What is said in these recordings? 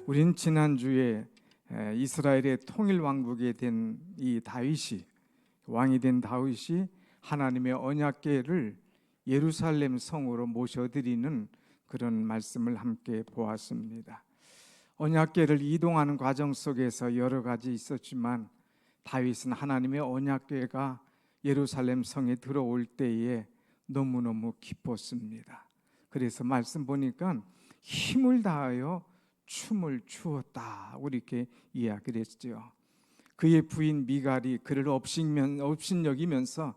우린 지난주에 이스라엘의 통일 왕국이 된 이 다윗이, 왕이 된 다윗이 하나님의 언약궤를 예루살렘 성으로 모셔드리는 그런 말씀을 함께 보았습니다. 언약궤를 이동하는 과정 속에서 여러 가지 있었지만 다윗은 하나님의 언약궤가 예루살렘 성에 들어올 때에 너무너무 기뻤습니다. 그래서 말씀 보니까 힘을 다하여 춤을 추었다, 이렇게 이야기를 했죠. 그의 부인 미갈이 그를 업신여기면서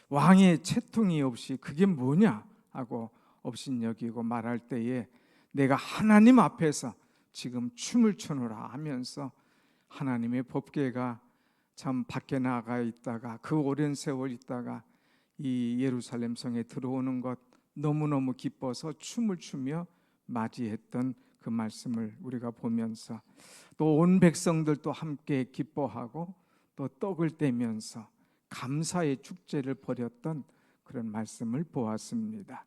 왕의 채통이 없이 그게 뭐냐 하고 업신여기고 말할 때에 내가 하나님 앞에서 지금 춤을 추노라 하면서 하나님의 법궤가 참 밖에 나가 있다가 그 오랜 세월 있다가 이 예루살렘 성에 들어오는 것 너무너무 기뻐서 춤을 추며 맞이했던 그 말씀을 우리가 보면서 또 온 백성들도 함께 기뻐하고 또 떡을 떼면서 감사의 축제를 벌였던 그런 말씀을 보았습니다.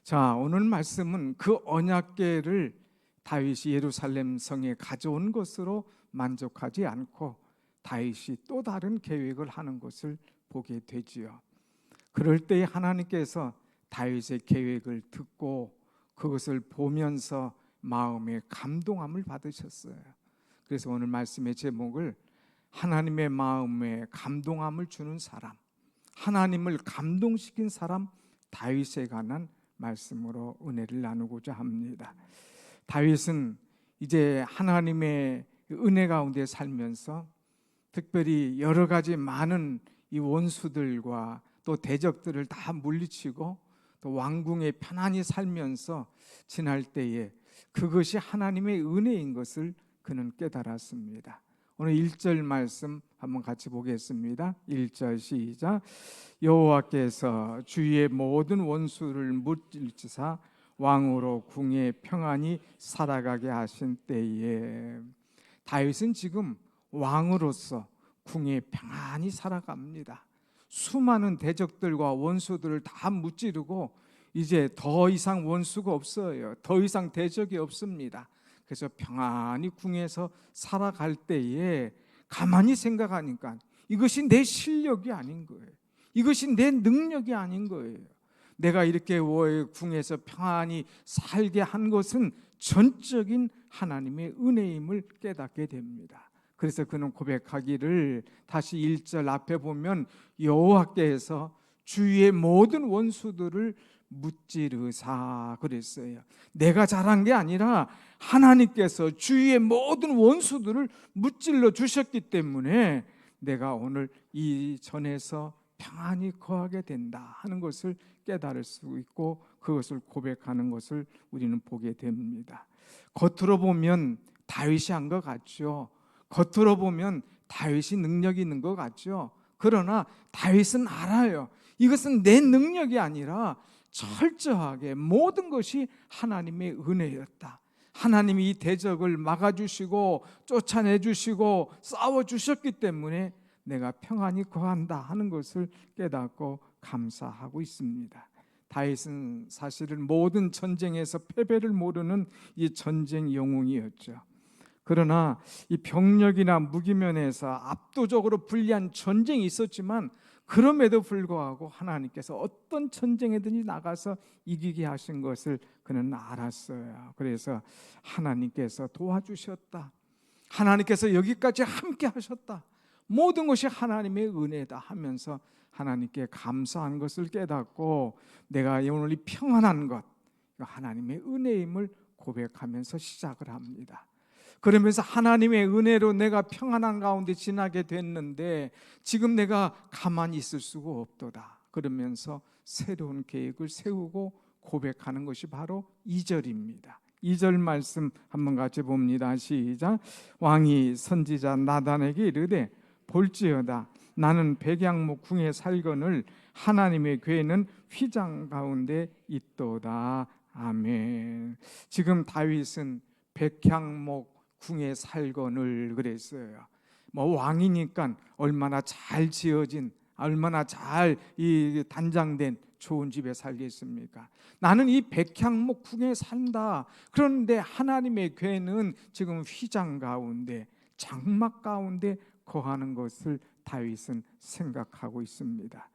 자, 오늘 말씀은 그 언약궤를 다윗이 예루살렘 성에 가져온 것으로 만족하지 않고 다윗이 또 다른 계획을 하는 것을 보게 되지요. 그럴 때 하나님께서 다윗의 계획을 듣고 그것을 보면서 마음에 감동함을 받으셨어요. 그래서 오늘 말씀의 제목을 하나님의 마음에 감동함을 주는 사람, 하나님을 감동시킨 사람 다윗에 관한 말씀으로 은혜를 나누고자 합니다. 다윗은 이제 하나님의 은혜 가운데 살면서 특별히 여러 가지 많은 이 원수들과 또 대적들을 다 물리치고 또 왕궁에 편안히 살면서 지날 때에 그것이 하나님의 은혜인 것을 그는 깨달았습니다. 오늘 1절 말씀 한번 같이 보겠습니다. 1절 시작. 여호와께서 주의 모든 원수를 물리치사 왕으로 궁에 평안히 살아가게 하신 때에 다윗은 지금 왕으로서 궁에 평안히 살아갑니다. 수많은 대적들과 원수들을 다 무찌르고 이제 더 이상 원수가 없어요. 더 이상 대적이 없습니다. 그래서 평안히 궁에서 살아갈 때에 가만히 생각하니까 이것이 내 실력이 아닌 거예요. 이것이 내 능력이 아닌 거예요. 내가 이렇게 궁에서 평안히 살게 한 것은 전적인 하나님의 은혜임을 깨닫게 됩니다. 그래서 그는 고백하기를 다시 1절 앞에 보면 여호와께서 주위의 모든 원수들을 무찌르사 그랬어요. 내가 잘한 게 아니라 하나님께서 주위의 모든 원수들을 무찔러 주셨기 때문에 내가 오늘 이 전에서 평안히 거하게 된다 하는 것을 깨달을 수 있고 그것을 고백하는 것을 우리는 보게 됩니다. 겉으로 보면 다윗이 한 것 같죠. 겉으로 보면 다윗이 능력이 있는 것 같죠. 그러나 다윗은 알아요. 이것은 내 능력이 아니라 철저하게 모든 것이 하나님의 은혜였다. 하나님이 이 대적을 막아주시고 쫓아내주시고 싸워주셨기 때문에 내가 평안히 거한다 하는 것을 깨닫고 감사하고 있습니다. 다윗은 사실은 모든 전쟁에서 패배를 모르는 이 전쟁 영웅이었죠. 그러나 이 병력이나 무기면에서 압도적으로 불리한 전쟁이 있었지만 그럼에도 불구하고 하나님께서 어떤 전쟁에든지 나가서 이기게 하신 것을 그는 알았어요. 그래서 하나님께서 도와주셨다. 하나님께서 여기까지 함께 하셨다. 모든 것이 하나님의 은혜다 하면서 하나님께 감사한 것을 깨닫고 내가 오늘 이 평안한 것, 하나님의 은혜임을 고백하면서 시작을 합니다. 그러면서 하나님의 은혜로 내가 평안한 가운데 지나게 됐는데 지금 내가 가만히 있을 수가 없도다. 그러면서 새로운 계획을 세우고 고백하는 것이 바로 2절입니다. 2절 말씀 한번 같이 봅니다. 시작. 왕이 선지자 나단에게 이르되 볼지어다 나는 백양목 궁에 살거늘 하나님의 궤는 휘장 가운데 있도다. 아멘. 지금 다윗은 백향목 궁에 살거늘 그랬어요. 뭐 왕이니까 얼마나 잘 지어진, 얼마나 잘 이 단장된 좋은 집에 살겠습니까? 나는 이 백향목궁에 산다. 그런데 하나님의 괴는 지금 휘장 가운데, 장막 가운데 거하는 것을 다윗은 생각하고 있습니다.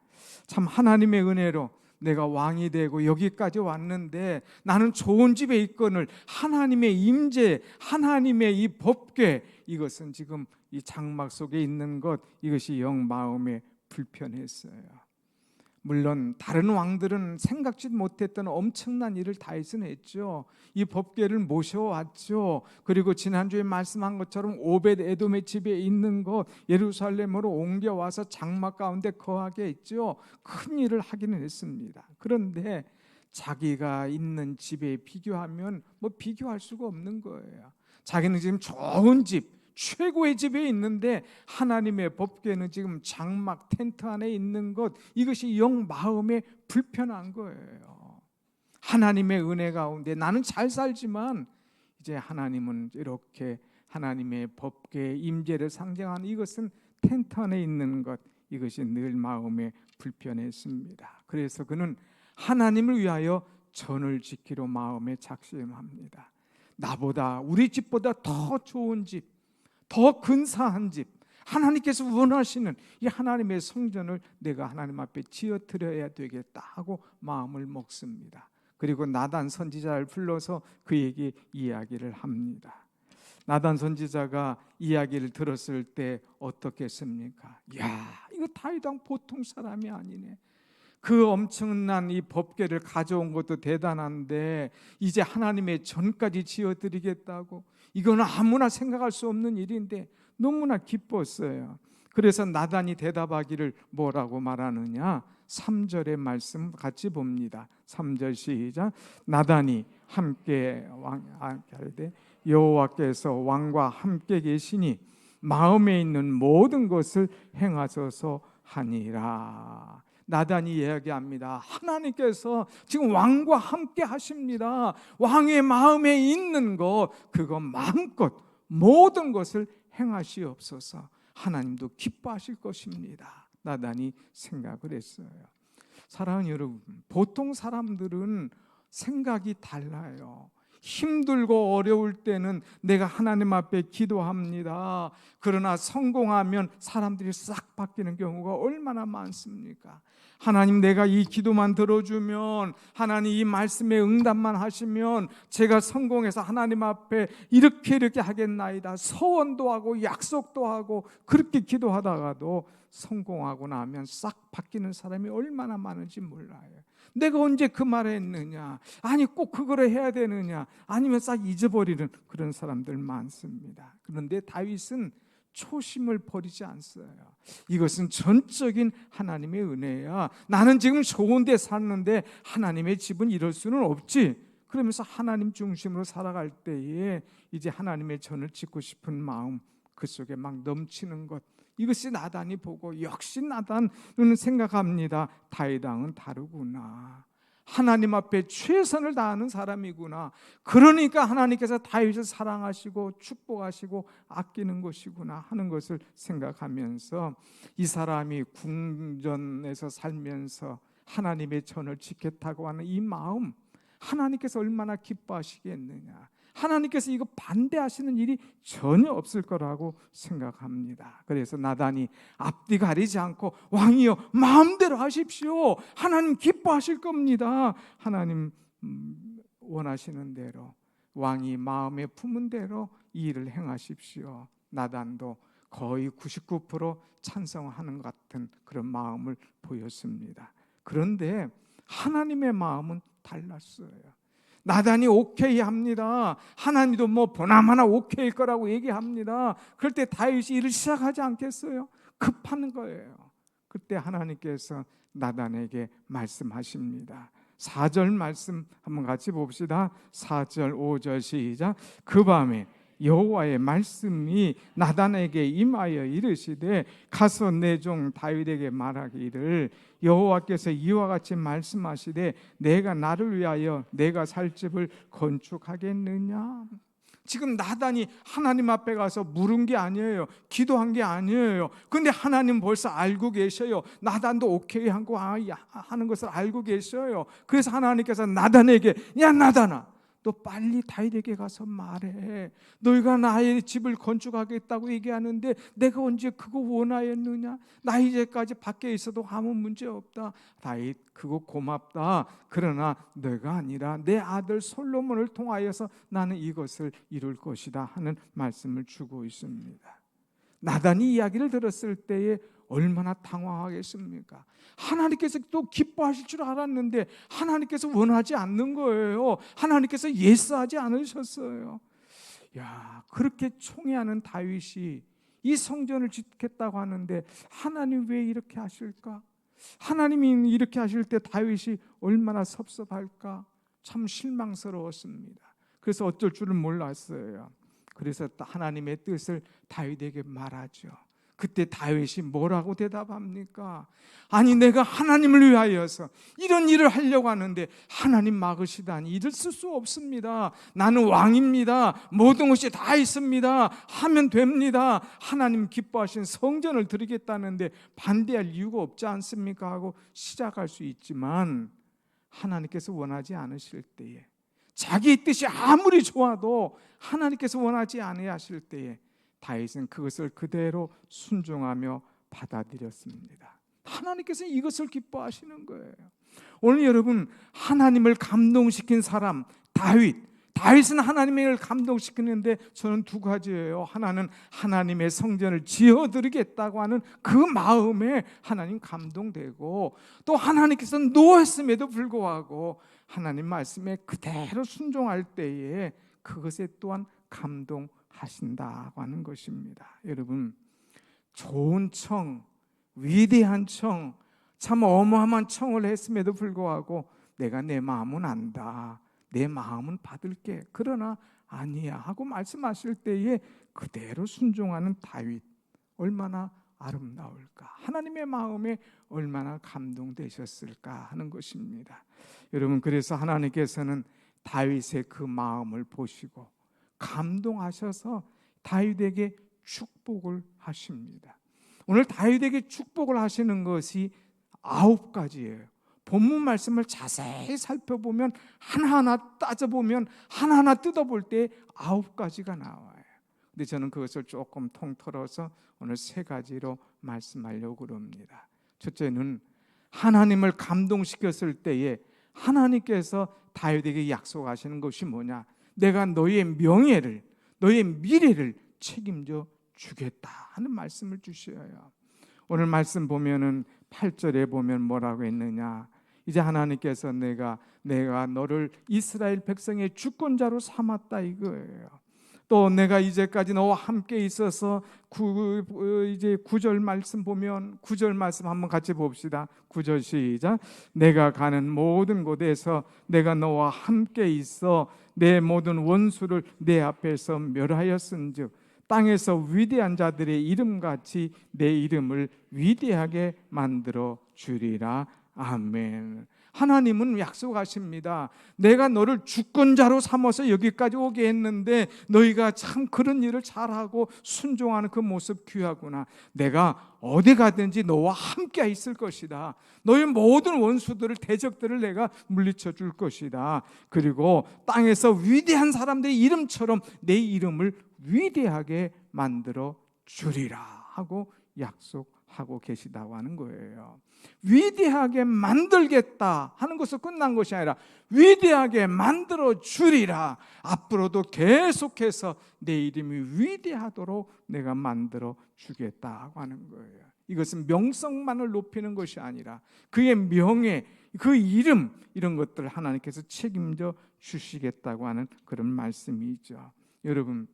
참 하나님의 은혜로 내가 왕이 되고 여기까지 왔는데 나는 좋은 집에 있거늘 하나님의 임재, 하나님의 이 법궤, 이것은 지금 이 장막 속에 있는 것, 이것이 영 마음에 불편했어요. 물론 다른 왕들은 생각지도 못했던 엄청난 일을 다윗은 했죠. 이 법궤를 모셔왔죠. 그리고 지난주에 말씀한 것처럼 오벳 에돔의 집에 있는 것 예루살렘으로 옮겨와서 장막 가운데 거하게 했죠. 큰 일을 하기는 했습니다. 그런데 자기가 있는 집에 비교하면 뭐 비교할 수가 없는 거예요. 자기는 지금 좋은 집, 최고의 집에 있는데 하나님의 법궤는 지금 장막 텐트 안에 있는 것, 이것이 영 마음에 불편한 거예요. 하나님의 은혜 가운데 나는 잘 살지만 이제 하나님은 이렇게 하나님의 법궤 임재를 상징하는 이것은 텐트 안에 있는 것, 이것이 늘 마음에 불편했습니다. 그래서 그는 하나님을 위하여 전을 지키러 마음에 작심합니다. 나보다, 우리 집보다 더 좋은 집, 더 근사한 집, 하나님께서 원하시는 이 하나님의 성전을 내가 하나님 앞에 지어드려야 되겠다 하고 마음을 먹습니다. 그리고 나단 선지자를 불러서 그에게 이야기를 합니다. 나단 선지자가 이야기를 들었을 때 어떻겠습니까? 야, 이거 다윗 왕 보통 사람이 아니네. 그 엄청난 이 법궤를 가져온 것도 대단한데 이제 하나님의 전까지 지어드리겠다고, 이거는 아무나 생각할 수 없는 일인데 너무나 기뻤어요. 그래서 나단이 대답하기를 뭐라고 말하느냐, 3절의 말씀 같이 봅니다. 3절 시작. 나단이 함께 할때 여호와께서 왕과 함께 계시니 마음에 있는 모든 것을 행하셔서 하니라. 나단이 이야기합니다. 하나님께서 지금 왕과 함께 하십니다. 왕의 마음에 있는 것, 그거 마음껏 모든 것을 행하시옵소서. 하나님도 기뻐하실 것입니다. 나단이 생각을 했어요. 사랑하는 여러분, 보통 사람들은 생각이 달라요. 힘들고 어려울 때는 내가 하나님 앞에 기도합니다. 그러나 성공하면 사람들이 싹 바뀌는 경우가 얼마나 많습니까? 하나님, 내가 이 기도만 들어주면, 하나님 이 말씀에 응답만 하시면 제가 성공해서 하나님 앞에 이렇게 하겠나이다. 서원도 하고 약속도 하고 그렇게 기도하다가도 성공하고 나면 싹 바뀌는 사람이 얼마나 많은지 몰라요. 내가 언제 그 말을 했느냐, 아니 꼭 그거를 해야 되느냐, 아니면 싹 잊어버리는 그런 사람들 많습니다. 그런데 다윗은 초심을 버리지 않어요. 이것은 전적인 하나님의 은혜야. 나는 지금 좋은 데 사는데 하나님의 집은 이럴 수는 없지. 그러면서 하나님 중심으로 살아갈 때에 이제 하나님의 전을 짓고 싶은 마음, 그 속에 막 넘치는 것, 이것이 나단이 보고 역시 나단은 생각합니다. 다윗 왕은 다르구나. 하나님 앞에 최선을 다하는 사람이구나. 그러니까 하나님께서 다윗을 사랑하시고 축복하시고 아끼는 것이구나 하는 것을 생각하면서 이 사람이 궁전에서 살면서 하나님의 전을 지켰다고 하는 이 마음, 하나님께서 얼마나 기뻐하시겠느냐. 하나님께서 이거 반대하시는 일이 전혀 없을 거라고 생각합니다. 그래서 나단이 앞뒤 가리지 않고 왕이여 마음대로 하십시오. 하나님 기뻐하실 겁니다. 하나님 원하시는 대로, 왕이 마음에 품은 대로 이 일을 행하십시오. 나단도 거의 99% 찬성하는 것 같은 그런 마음을 보였습니다. 그런데 하나님의 마음은 달랐어요. 나단이 오케이 합니다. 하나님도 뭐 보나마나 오케이일 거라고 얘기합니다. 그럴 때 다윗이 일을 시작하지 않겠어요? 급한 거예요. 그때 하나님께서 나단에게 말씀하십니다. 4절 말씀 한번 같이 봅시다. 4절 5절 시작. 그 밤에 여호와의 말씀이 나단에게 임하여 이르시되 가서 내 종 다윗에게 말하기를 여호와께서 이와 같이 말씀하시되 내가 나를 위하여 내가 살 집을 건축하겠느냐. 지금 나단이 하나님 앞에 가서 물은 게 아니에요. 기도한 게 아니에요. 근데 하나님 벌써 알고 계셔요. 나단도 오케이 하고 하는 것을 알고 계셔요. 그래서 하나님께서 나단에게, 야 나단아, 너 빨리 다윗에게 가서 말해. 너희가 나의 집을 건축하겠다고 얘기하는데 내가 언제 그거 원하였느냐? 나 이제까지 밖에 있어도 아무 문제 없다. 다윗, 그거 고맙다. 그러나 너가 아니라 내 아들 솔로몬을 통하여서 나는 이것을 이룰 것이다 하는 말씀을 주고 있습니다. 나단이 이야기를 들었을 때에 얼마나 당황하겠습니까? 하나님께서 또 기뻐하실 줄 알았는데 하나님께서 원하지 않는 거예요. 하나님께서 예스하지 않으셨어요. 야, 그렇게 총애하는 다윗이 이 성전을 짓겠다고 하는데 하나님 왜 이렇게 하실까? 하나님이 이렇게 하실 때 다윗이 얼마나 섭섭할까? 참 실망스러웠습니다. 그래서 어쩔 줄은 몰랐어요. 그래서 하나님의 뜻을 다윗에게 말하죠. 그때 다윗이 뭐라고 대답합니까? 아니, 내가 하나님을 위하여서 이런 일을 하려고 하는데 하나님 막으시다니 이를 쓸 수 없습니다. 나는 왕입니다. 모든 것이 다 있습니다. 하면 됩니다. 하나님 기뻐하신 성전을 드리겠다는데 반대할 이유가 없지 않습니까? 하고 시작할 수 있지만 하나님께서 원하지 않으실 때에, 자기 뜻이 아무리 좋아도 하나님께서 원하지 아니하실 때에 다윗은 그것을 그대로 순종하며 받아들였습니다. 하나님께서 이것을 기뻐하시는 거예요. 오늘 여러분, 하나님을 감동시킨 사람 다윗은 하나님을 감동시키는데 저는 두 가지예요. 하나는 하나님의 성전을 지어드리겠다고 하는 그 마음에 하나님 감동되고, 또 하나님께서 노했음에도 불구하고 하나님 말씀에 그대로 순종할 때에 그것에 또한 감동하신다고 하는 것입니다. 여러분, 좋은 청, 위대한 청, 참 어마어마한 청을 했음에도 불구하고 내가 내 마음은 안다, 내 마음은 받을게, 그러나 아니야 하고 말씀하실 때에 그대로 순종하는 다윗, 얼마나 아름다울까, 하나님의 마음에 얼마나 감동되셨을까 하는 것입니다. 여러분, 그래서 하나님께서는 다윗의 그 마음을 보시고 감동하셔서 다윗에게 축복을 하십니다. 오늘 다윗에게 축복을 하시는 것이 9가지예요. 본문 말씀을 자세히 살펴보면, 하나하나 따져보면, 하나하나 뜯어볼 때 9가지가 나와요. 근데 저는 그것을 조금 통틀어서 오늘 3가지로 말씀하려고 합니다. 첫째는 하나님을 감동시켰을 때에 하나님께서 다윗에게 약속하시는 것이 뭐냐? 내가 너의 명예를, 너의 미래를 책임져 주겠다 하는 말씀을 주셔요. 오늘 말씀 보면은 8절에 보면 뭐라고 했느냐? 이제 하나님께서 내가 너를 이스라엘 백성의 주권자로 삼았다 이거예요. 또 내가 이제까지 너와 함께 있어서 이제 9절 말씀 보면, 9절 말씀 한번 같이 봅시다. 9절 시작. 내가 가는 모든 곳에서 내가 너와 함께 있어 내 모든 원수를 내 앞에서 멸하였은즉 땅에서 위대한 자들의 이름같이 내 이름을 위대하게 만들어 주리라. 아멘. 하나님은 약속하십니다. 내가 너를 주권자로 삼아서 여기까지 오게 했는데 너희가 참 그런 일을 잘하고 순종하는 그 모습 귀하구나. 내가 어디 가든지 너와 함께 있을 것이다. 너희 모든 원수들을, 대적들을 내가 물리쳐 줄 것이다. 그리고 땅에서 위대한 사람들의 이름처럼 내 이름을 위대하게 만들어 주리라 하고 약속하고 계시다고 하는 거예요. 위대하게 만들겠다 하는 것은 끝난 것이 아니라 위대하게 만들어 주리라. 앞으로도 계속해서 내 이름이 위대하도록 내가 만들어 주겠다고 하는 거예요. 이것은 명성만을 높이는 것이 아니라 그의 명예, 그 이름, 이런 것들을 하나님께서 책임져 주시겠다고 하는 그런 말씀이죠. 여러분,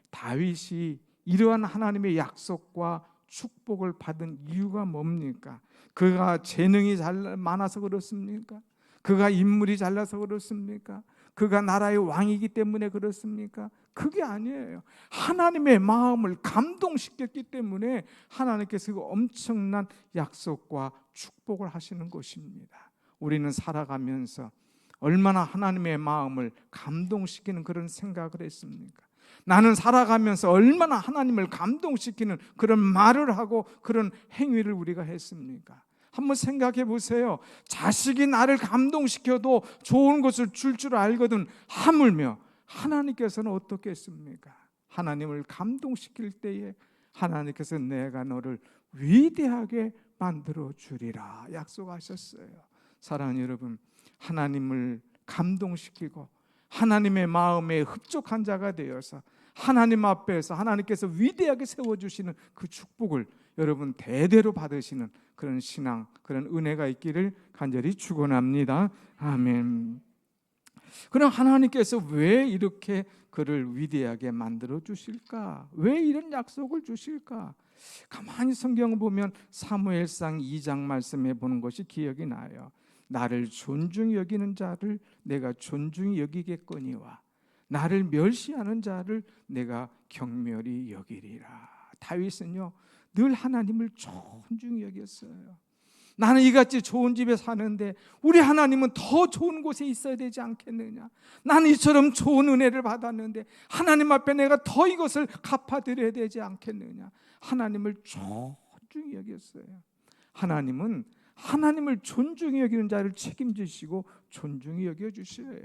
다윗이 이러한 하나님의 약속과 축복을 받은 이유가 뭡니까? 그가 재능이 많아서 그렇습니까? 그가 인물이 잘나서 그렇습니까? 그가 나라의 왕이기 때문에 그렇습니까? 그게 아니에요. 하나님의 마음을 감동시켰기 때문에 하나님께서 그 엄청난 약속과 축복을 하시는 것입니다. 우리는 살아가면서 얼마나 하나님의 마음을 감동시키는 그런 생각을 했습니까? 나는 살아가면서 얼마나 하나님을 감동시키는 그런 말을 하고 그런 행위를 우리가 했습니까? 한번 생각해 보세요. 자식이 나를 감동시켜도 좋은 것을 줄 알거든 하물며 하나님께서는 어떻겠습니까? 하나님을 감동시킬 때에 하나님께서 내가 너를 위대하게 만들어 주리라 약속하셨어요. 사랑하는 여러분, 하나님을 감동시키고 하나님의 마음에 흡족한 자가 되어서 하나님 앞에서 하나님께서 위대하게 세워주시는 그 축복을 여러분 대대로 받으시는 그런 신앙, 그런 은혜가 있기를 간절히 축원합니다. 아멘. 그럼 하나님께서 왜 이렇게 그를 위대하게 만들어 주실까? 왜 이런 약속을 주실까? 가만히 성경을 보면 사무엘상 2장 말씀해 보는 것이 기억이 나요. 나를 존중히 여기는 자를 내가 존중히 여기겠거니와 나를 멸시하는 자를 내가 경멸히 여기리라. 다윗은요 늘 하나님을 존중히 여겼어요. 나는 이같이 좋은 집에 사는데 우리 하나님은 더 좋은 곳에 있어야 되지 않겠느냐? 나는 이처럼 좋은 은혜를 받았는데 하나님 앞에 내가 더 이것을 갚아드려야 되지 않겠느냐? 하나님을 존중히 여겼어요. 하나님은 하나님을 존중히 여기는 자를 책임지시고 존중히 여겨주셔요.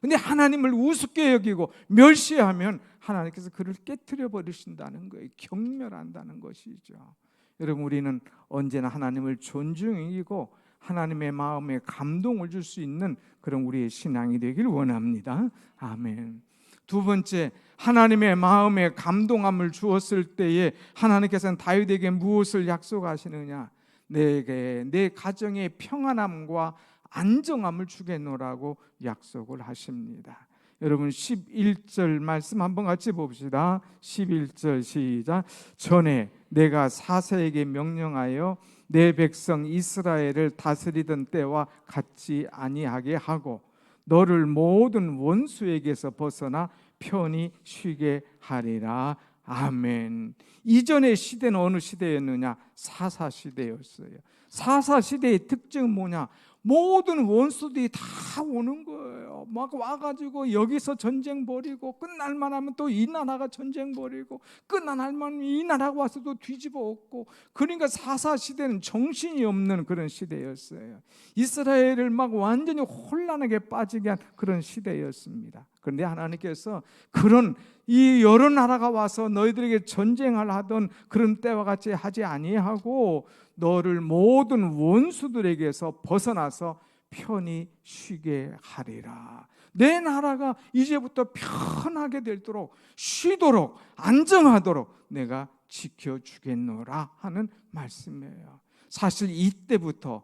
근데 하나님을 우습게 여기고 멸시하면 하나님께서 그를 깨트려 버리신다는 거예요. 경멸한다는 것이죠. 여러분, 우리는 언제나 하나님을 존중히 여기고 하나님의 마음에 감동을 줄 수 있는 그런 우리의 신앙이 되길 원합니다. 아멘. 두 번째, 하나님의 마음에 감동함을 주었을 때에 하나님께서는 다윗에게 무엇을 약속하시느냐? 내게 내 가정의 평안함과 안정함을 주겠노라고 약속을 하십니다. 여러분 11절 말씀 한번 같이 봅시다. 11절 시작. 전에 내가 사사에게 명령하여 내 백성 이스라엘을 다스리던 때와 같지 아니하게 하고 너를 모든 원수에게서 벗어나 편히 쉬게 하리라. 아멘. 이전의 시대는 어느 시대였느냐? 사사시대였어요. 사사시대의 특징은 뭐냐? 모든 원수들이 다 오는 거예요. 막 와가지고 여기서 전쟁 벌이고 끝날만 하면 또 이 나라가 전쟁 벌이고 끝날만 하면 이 나라가 와서 또 뒤집어 엎고, 그러니까 사사시대는 정신이 없는 그런 시대였어요. 이스라엘을 막 완전히 혼란하게 빠지게 한 그런 시대였습니다. 그런데 하나님께서 그런 이 여러 나라가 와서 너희들에게 전쟁을 하던 그런 때와 같이 하지 아니하고 너를 모든 원수들에게서 벗어나서 편히 쉬게 하리라. 내 나라가 이제부터 편하게 되도록, 쉬도록, 안정하도록 내가 지켜주겠노라 하는 말씀이에요. 사실 이때부터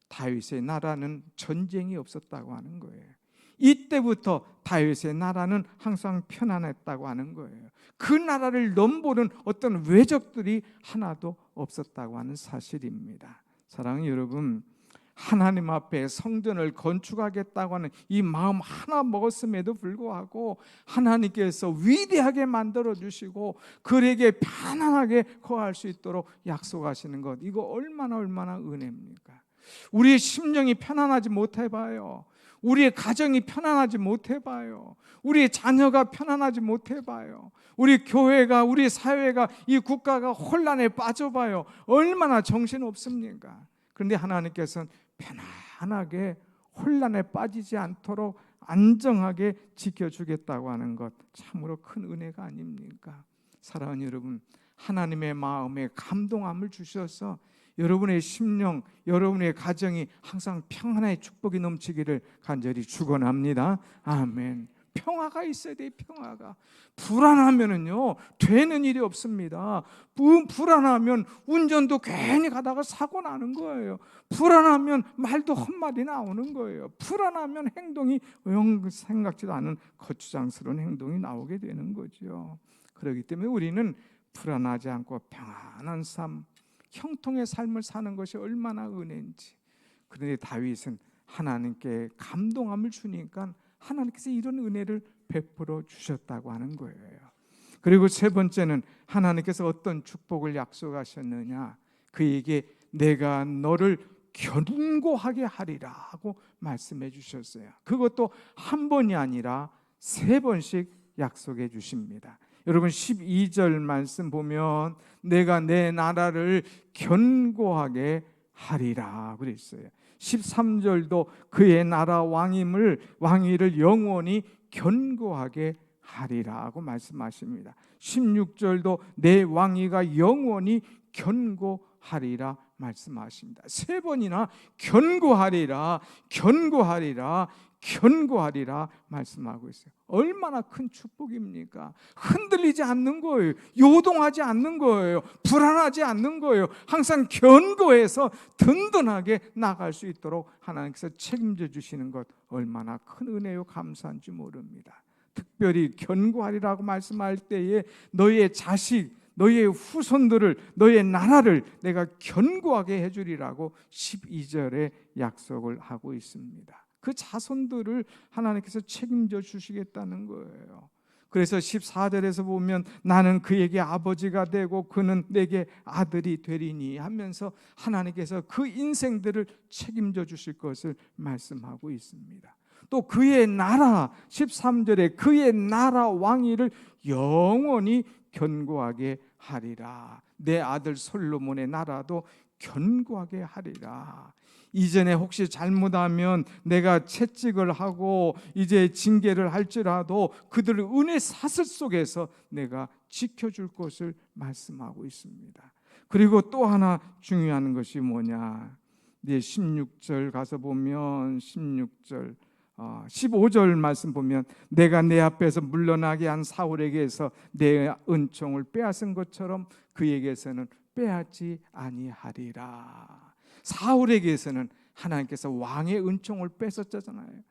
다윗의 나라는 전쟁이 없었다고 하는 거예요. 이때부터 다윗의 나라는 항상 편안했다고 하는 거예요. 그 나라를 넘보는 어떤 외적들이 하나도 없었다고 하는 사실입니다. 사랑하는 여러분, 하나님 앞에 성전을 건축하겠다고 하는 이 마음 하나 먹었음에도 불구하고 하나님께서 위대하게 만들어 주시고 그에게 편안하게 거할 수 있도록 약속하시는 것, 이거 얼마나 은혜입니까? 우리의 심령이 편안하지 못해봐요. 우리의 가정이 편안하지 못해봐요. 우리의 자녀가 편안하지 못해봐요. 우리 교회가, 우리 사회가, 이 국가가 혼란에 빠져봐요. 얼마나 정신없습니까? 그런데 하나님께서는 편안하게 혼란에 빠지지 않도록 안정하게 지켜주겠다고 하는 것, 참으로 큰 은혜가 아닙니까? 사랑하는 여러분, 하나님의 마음에 감동함을 주셔서 여러분의 심령, 여러분의 가정이 항상 평안의 축복이 넘치기를 간절히 축원합니다. 아멘. 평화가 있어야 돼요. 평화가. 불안하면은요 되는 일이 없습니다. 불안하면 운전도 괜히 가다가 사고 나는 거예요. 불안하면 말도 헛말이 나오는 거예요. 불안하면 행동이 영 생각지도 않은 거추장스러운 행동이 나오게 되는 거죠. 그렇기 때문에 우리는 불안하지 않고 평안한 삶, 형통의 삶을 사는 것이 얼마나 은혜인지. 그런데 다윗은 하나님께 감동함을 주니까 하나님께서 이런 은혜를 베풀어 주셨다고 하는 거예요. 그리고 세 번째는 하나님께서 어떤 축복을 약속하셨느냐? 그에게 내가 너를 견고하게 하리라고 말씀해 주셨어요. 그것도 한 번이 아니라 세 번씩 약속해 주십니다. 여러분 12절 말씀 보면 내가 내 나라를 견고하게 하리라 그랬어요. 13절도 그의 나라 왕위를 영원히 견고하게 하리라고 말씀하십니다. 16절도 내 왕위가 영원히 견고하리라 말씀하십니다. 세 번이나 견고하리라, 견고하리라, 견고하리라 말씀하고 있어요. 얼마나 큰 축복입니까? 흔들리지 않는 거예요. 요동하지 않는 거예요. 불안하지 않는 거예요. 항상 견고해서 든든하게 나갈 수 있도록 하나님께서 책임져 주시는 것 얼마나 큰 은혜요 감사한지 모릅니다. 특별히 견고하리라고 말씀할 때에 너희의 자식, 너희의 후손들을, 너희의 나라를 내가 견고하게 해주리라고 12절에 약속을 하고 있습니다. 그 자손들을 하나님께서 책임져 주시겠다는 거예요. 그래서 14절에서 보면 나는 그에게 아버지가 되고 그는 내게 아들이 되리니 하면서 하나님께서 그 인생들을 책임져 주실 것을 말씀하고 있습니다. 또 그의 나라 13절에 그의 나라 왕위를 영원히 견고하게 하리라. 내 아들 솔로몬의 나라도 견고하게 하리라. 이전에 혹시 잘못하면 내가 채찍을 하고 이제 징계를 할지라도 그들을 은혜 사슬 속에서 내가 지켜줄 것을 말씀하고 있습니다. 그리고 또 하나 중요한 것이 뭐냐, 이제 16절 가서 보면 16절 15절 말씀 보면 내가 내 앞에서 물러나게 한 사울에게서 내 은총을 빼앗은 것처럼 그에게서는 빼앗지 아니하리라. 사울에게서는 하나님께서 왕의 은총을 뺏었잖아요.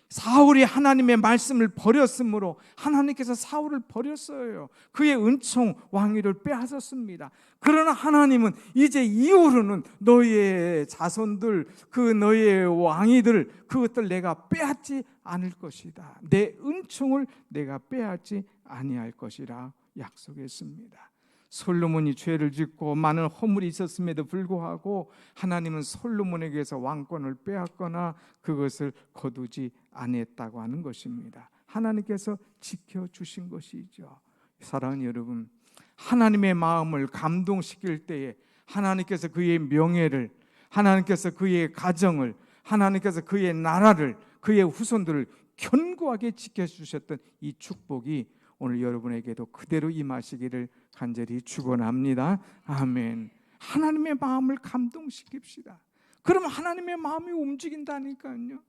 사울이 하나님의 말씀을 버렸으므로 하나님께서 사울을 버렸어요. 그의 은총 왕위를 빼앗았습니다. 그러나 하나님은 이제 이후로는 너희의 자손들, 그 너희의 왕위들, 그것들 내가 빼앗지 않을 것이다. 내 은총을 내가 빼앗지 아니할 것이라 약속했습니다. 솔로몬이 죄를 짓고 많은 허물이 있었음에도 불구하고 하나님은 솔로몬에게서 왕권을 빼앗거나 그것을 거두지 않았다고 하는 것입니다. 하나님께서 지켜주신 것이죠. 사랑하는 여러분, 하나님의 마음을 감동시킬 때에 하나님께서 그의 명예를, 하나님께서 그의 가정을, 하나님께서 그의 나라를, 그의 후손들을 견고하게 지켜주셨던 이 축복이 오늘 여러분에게도 그대로 임하시기를 간절히 축원합니다. 아멘. 하나님의 마음을 감동시킵시다. 그러면 하나님의 마음이 움직인다니까요.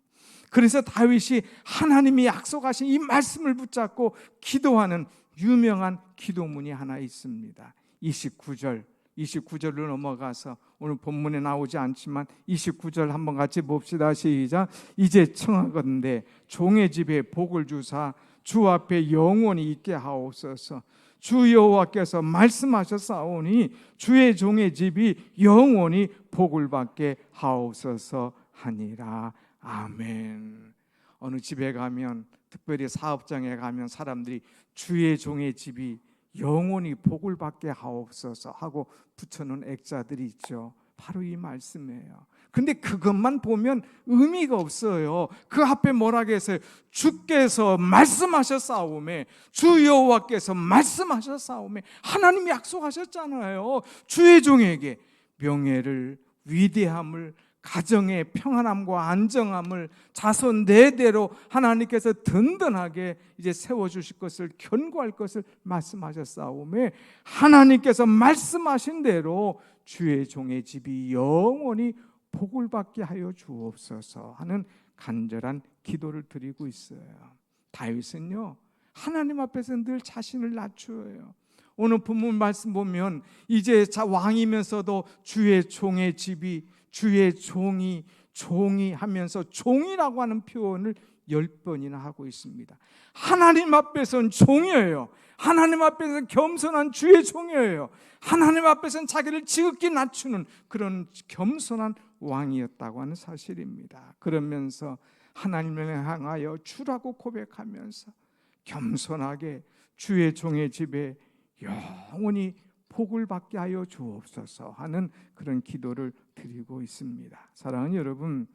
그래서 다윗이 하나님이 약속하신 이 말씀을 붙잡고 기도하는 유명한 기도문이 하나 있습니다. 29절로 넘어가서 오늘 본문에 나오지 않지만 29절 한번 같이 봅시다. 시작. 이제 청하건대 종의 집에 복을 주사 주 앞에 영원히 있게 하옵소서. 주 여호와께서 말씀하셨사오니 주의 종의 집이 영원히 복을 받게 하옵소서 하니라. 아멘. 어느 집에 가면, 특별히 사업장에 가면 사람들이 주의 종의 집이 영원히 복을 받게 하옵소서 하고 붙여놓은 액자들이 있죠. 바로 이 말씀이에요. 근데 그것만 보면 의미가 없어요. 그 앞에 뭐라고 했어요? 주께서 말씀하셨사오매, 주 여호와께서 말씀하셨사오매, 하나님이 약속하셨잖아요. 주의 종에게 명예를, 위대함을, 가정의 평안함과 안정함을 자손 대대로 하나님께서 든든하게 이제 세워주실 것을, 견고할 것을 말씀하셨사오매, 하나님께서 말씀하신 대로 주의 종의 집이 영원히 복을 받게 하여 주옵소서 하는 간절한 기도를 드리고 있어요. 다윗은요, 하나님 앞에서 늘 자신을 낮추어요. 오늘 본문 말씀 보면 이제 왕이면서도 주의 종의 집이, 주의 종이 하면서 종이라고 하는 표현을 10번이나 하고 있습니다. 하나님 앞에서는 종이에요. 하나님 앞에서는 겸손한 주의 종이에요. 하나님 앞에서는 자기를 지극히 낮추는 그런 겸손한 왕이었다고 하는 사실입니다. 그러면서 하나님을 향하여 주라고 고백하면서 겸손하게 주의 종의 집에 영원히 복을 받게 하여 주옵소서 하는 그런 기도를 드리고 있습니다. 사랑하는 여러분,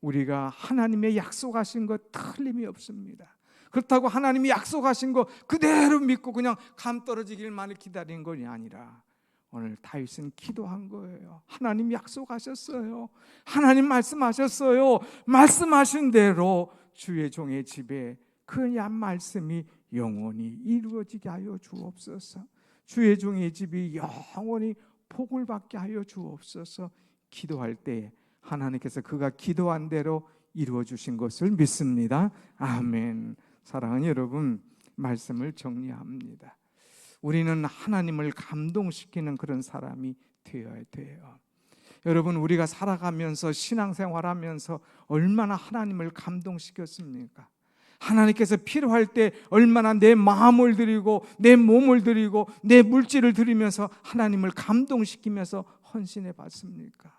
우리가 하나님의 약속하신 것 틀림이 없습니다. 그렇다고 하나님이 약속하신 거 그대로 믿고 그냥 감 떨어지길만을 기다린 것이 아니라 오늘 다윗은 기도한 거예요. 하나님 약속하셨어요. 하나님 말씀하셨어요. 말씀하신 대로 주의 종의 집에 그 말씀이 영원히 이루어지게 하여 주옵소서. 주의 종의 집이 영원히 복을 받게 하여 주옵소서. 기도할 때 하나님께서 그가 기도한 대로 이루어 주신 것을 믿습니다. 아멘. 사랑하는 여러분, 말씀을 정리합니다. 우리는 하나님을 감동시키는 그런 사람이 되어야 돼요. 여러분, 우리가 살아가면서 신앙생활하면서 얼마나 하나님을 감동시켰습니까? 하나님께서 필요할 때 얼마나 내 마음을 드리고 내 몸을 드리고 내 물질을 드리면서 하나님을 감동시키면서 헌신해 봤습니까?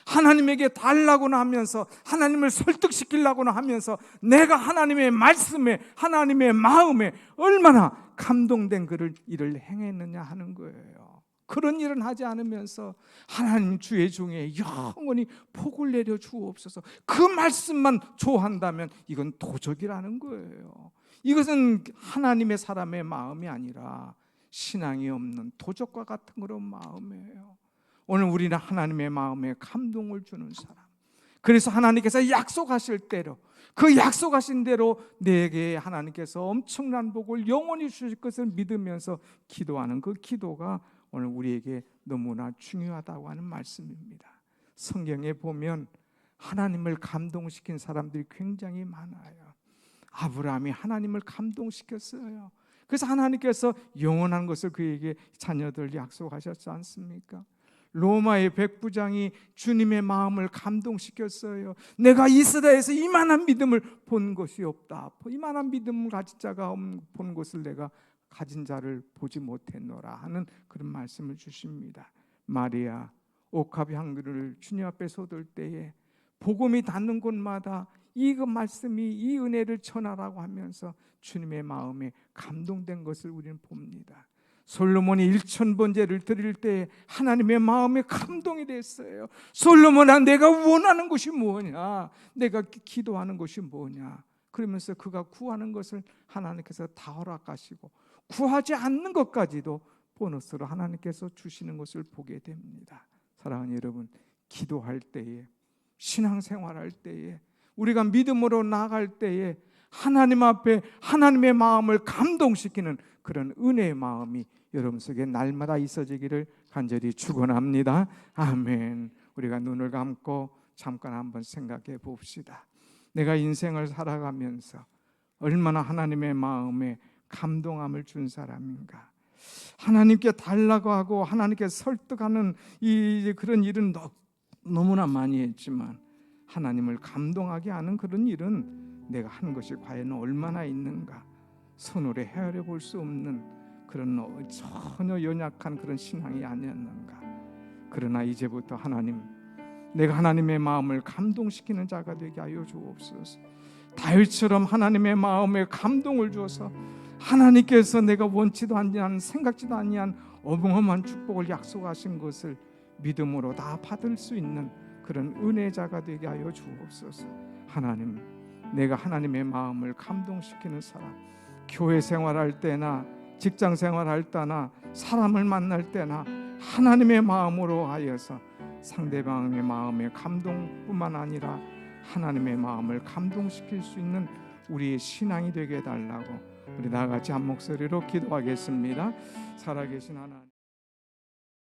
하나님에게 달라고나 하면서 하나님을 설득시키려고나 하면서 내가 하나님의 말씀에 하나님의 마음에 얼마나 감동된 일을 행했느냐 하는 거예요. 그런 일은 하지 않으면서 하나님 주의 종에 영원히 복을 내려 주옵소서, 그 말씀만 좋아한다면 이건 도적이라는 거예요. 이것은 하나님의 사람의 마음이 아니라 신앙이 없는 도적과 같은 그런 마음이에요. 오늘 우리는 하나님의 마음에 감동을 주는 사람, 그래서 하나님께서 약속하실 대로 그 약속하신 대로 내게 하나님께서 엄청난 복을 영원히 주실 것을 믿으면서 기도하는 그 기도가 오늘 우리에게 너무나 중요하다고 하는 말씀입니다. 성경에 보면 하나님을 감동시킨 사람들이 굉장히 많아요. 아브라함이 하나님을 감동시켰어요. 그래서 하나님께서 영원한 것을 그에게 자녀들 약속하셨지 않습니까? 로마의 백부장이 주님의 마음을 감동시켰어요. 내가 이스라엘에서 이만한 믿음을 본 것이 없다. 이만한 믿음을 가진 자가 본 것을 내가 가진 자를 보지 못했노라 하는 그런 말씀을 주십니다. 마리아 옥합 향기를 주님 앞에 쏟을 때에 복음이 닿는 곳마다 이 말씀이 이 은혜를 전하라고 하면서 주님의 마음에 감동된 것을 우리는 봅니다. 솔로몬이 1000번제를 드릴 때 하나님의 마음에 감동이 됐어요. 솔로몬아, 내가 원하는 것이 뭐냐, 내가 기도하는 것이 뭐냐, 그러면서 그가 구하는 것을 하나님께서 다 허락하시고 구하지 않는 것까지도 보너스로 하나님께서 주시는 것을 보게 됩니다. 사랑하는 여러분, 기도할 때에, 신앙생활할 때에, 우리가 믿음으로 나아갈 때에 하나님 앞에 하나님의 마음을 감동시키는 그런 은혜의 마음이 여러분 속에 날마다 있어지기를 간절히 축원합니다. 아멘. 우리가 눈을 감고 잠깐 한번 생각해 봅시다. 내가 인생을 살아가면서 얼마나 하나님의 마음에 감동함을 준 사람인가. 하나님께 달라고 하고 하나님께 설득하는 그런 일은 너무나 많이 했지만 하나님을 감동하게 하는 그런 일은 내가 한 것이 과연 얼마나 있는가. 손으로 헤아려 볼 수 없는 그런 전혀 연약한 그런 신앙이 아니었는가. 그러나 이제부터 하나님, 내가 하나님의 마음을 감동시키는 자가 되게 하여 주옵소서. 다윗처럼 하나님의 마음에 감동을 주어서 하나님께서 내가 원치도 아니한 생각지도 아니한 어마어마한 축복을 약속하신 것을 믿음으로 다 받을 수 있는 그런 은혜자가 되게 하여 주옵소서. 하나님, 내가 하나님의 마음을 감동시키는 사람, 교회 생활할 때나 직장 생활할 때나 사람을 만날 때나 하나님의 마음으로 하여서 상대방의 마음에 감동뿐만 아니라 하나님의 마음을 감동시킬 수 있는 우리의 신앙이 되게 해달라고 우리 다 같이 한 목소리로 기도하겠습니다. 살아계신 하나님,